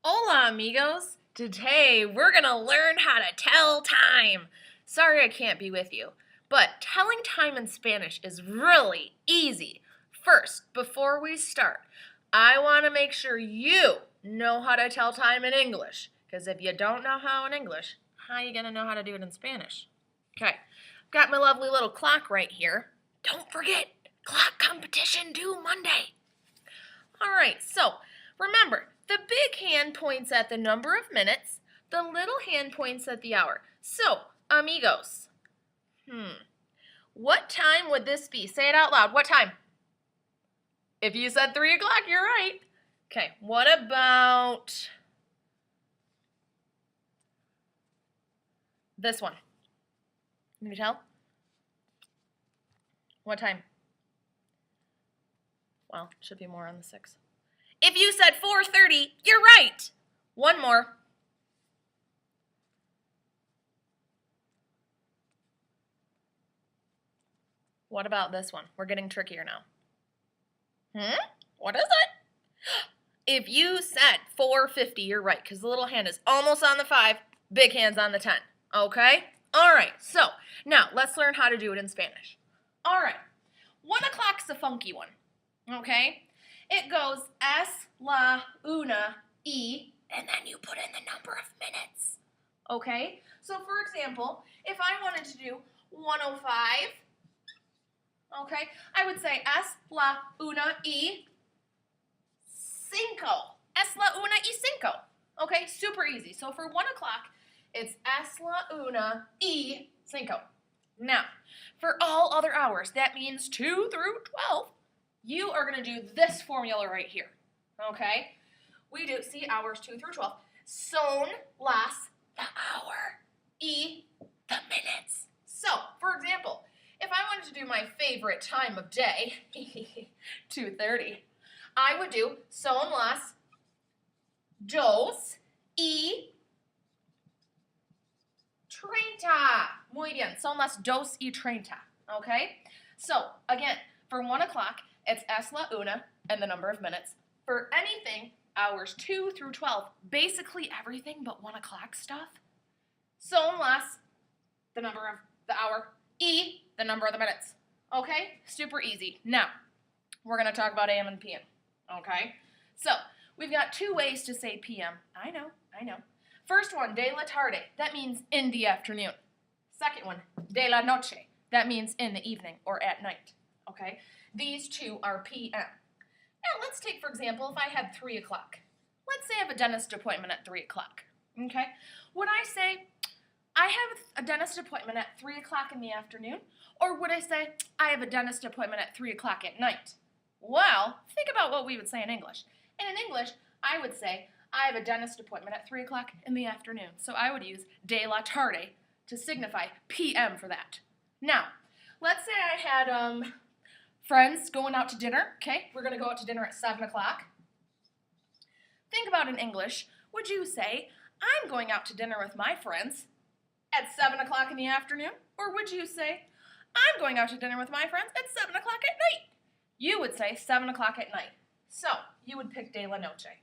Hola, amigos! Today we're gonna learn how to tell time. Sorry I can't be with you, but telling time in Spanish is really easy. First, before we start, I want to make sure you know how to tell time in English, because if you don't know how in English, how are you gonna know how to do it in Spanish? Okay, got my lovely little clock right here. Don't forget, clock competition due Monday. All right, so remember, the big hand points at the number of minutes, the little hand points at the hour. So, amigos, what time would this be? Say it out loud. What time? If you said 3 o'clock, you're right. Okay, what about this one? Can you tell? What time? Well, should be more on the 6. If you said 4:30, you're right. One more. What about this one? We're getting trickier now. What is it? If you said 4:50, you're right, because the little hand is almost on the 5, big hand's on the 10. Okay? All right, so now let's learn how to do it in Spanish. All right, 1 o'clock's a funky one. Okay? It goes es, la, una, y, and then you put in the number of minutes. Okay? So for example, if I wanted to do 1:05, okay, I would say es, la, una, y, cinco. Es, la, una, y, cinco. Okay, super easy. So for 1 o'clock, it's es, la, una, y, cinco. Now, for all other hours, that means 2 through 12, you are going to do this formula right here, okay? We do, see, hours 2 through 12. Son las, the hour, y, the minutes. So, for example, if I wanted to do my favorite time of day, 2:30, I would do son las dos y 30. Muy bien, son las 2:30, okay? So, again, for 1 o'clock, it's es la una and the number of minutes. For anything, hours 2 through 12, basically everything but 1 o'clock stuff, son las, the number of the hour, y, the number of the minutes. Okay? Super easy. Now, we're going to talk about AM and PM. Okay? So, we've got 2 ways to say PM. I know. First one, de la tarde. That means in the afternoon. Second one, de la noche. That means in the evening or at night. Okay? These 2 are PM. Now, let's take, for example, if I had 3 o'clock. Let's say I have a dentist appointment at 3 o'clock. Okay? Would I say, I have a dentist appointment at 3 o'clock in the afternoon? Or would I say, I have a dentist appointment at 3 o'clock at night? Well, think about what we would say in English. And in English, I would say, I have a dentist appointment at 3 o'clock in the afternoon. So I would use de la tarde to signify PM for that. Now, let's say I had friends going out to dinner. Okay, we're going to go out to dinner at 7 o'clock. Think about in English, would you say, I'm going out to dinner with my friends at 7 o'clock in the afternoon? Or would you say, I'm going out to dinner with my friends at 7 o'clock at night? You would say 7 o'clock at night. So, you would pick de la noche.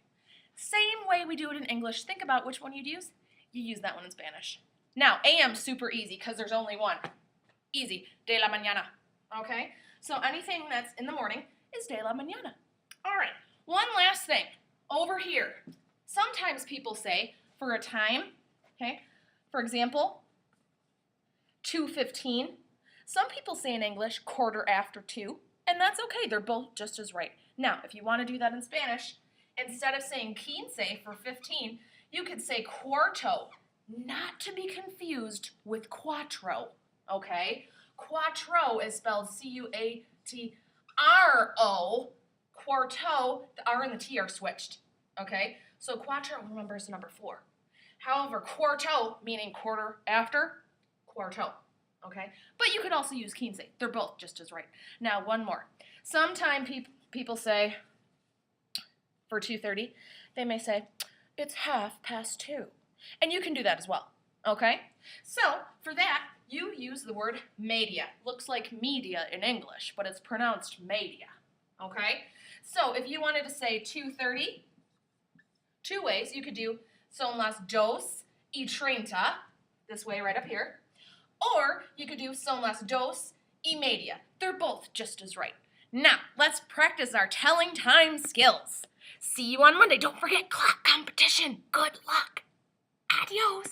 Same way we do it in English. Think about which one you'd use. You use that one in Spanish. Now, AM super easy because there's only one. Easy, de la mañana. Okay? So anything that's in the morning is de la mañana. All right, one last thing. Over here, sometimes people say for a time, okay, for example, 2:15. Some people say in English 2:15, and that's okay. They're both just as right. Now, if you want to do that in Spanish, instead of saying 15 for 15, you could say cuarto, not to be confused with cuatro, okay? Cuatro is spelled C-U-A-T-R-O. Quarto, the R and the T are switched, okay? So cuatro, remember, is number 4. However, cuarto, meaning quarter after, cuarto, okay? But you could also use quince. They're both just as right. Now, one more. Sometimes people say, for 2:30, they may say, it's 2:30. And you can do that as well, okay? So, for that, you use the word media. Looks like media in English, but it's pronounced media, okay? So, if you wanted to say 2:30, two ways. You could do son las 2:30, this way right up here, or you could do son las 2:30. They're both just as right. Now, let's practice our telling time skills. See you on Monday. Don't forget clock competition. Good luck. Adios.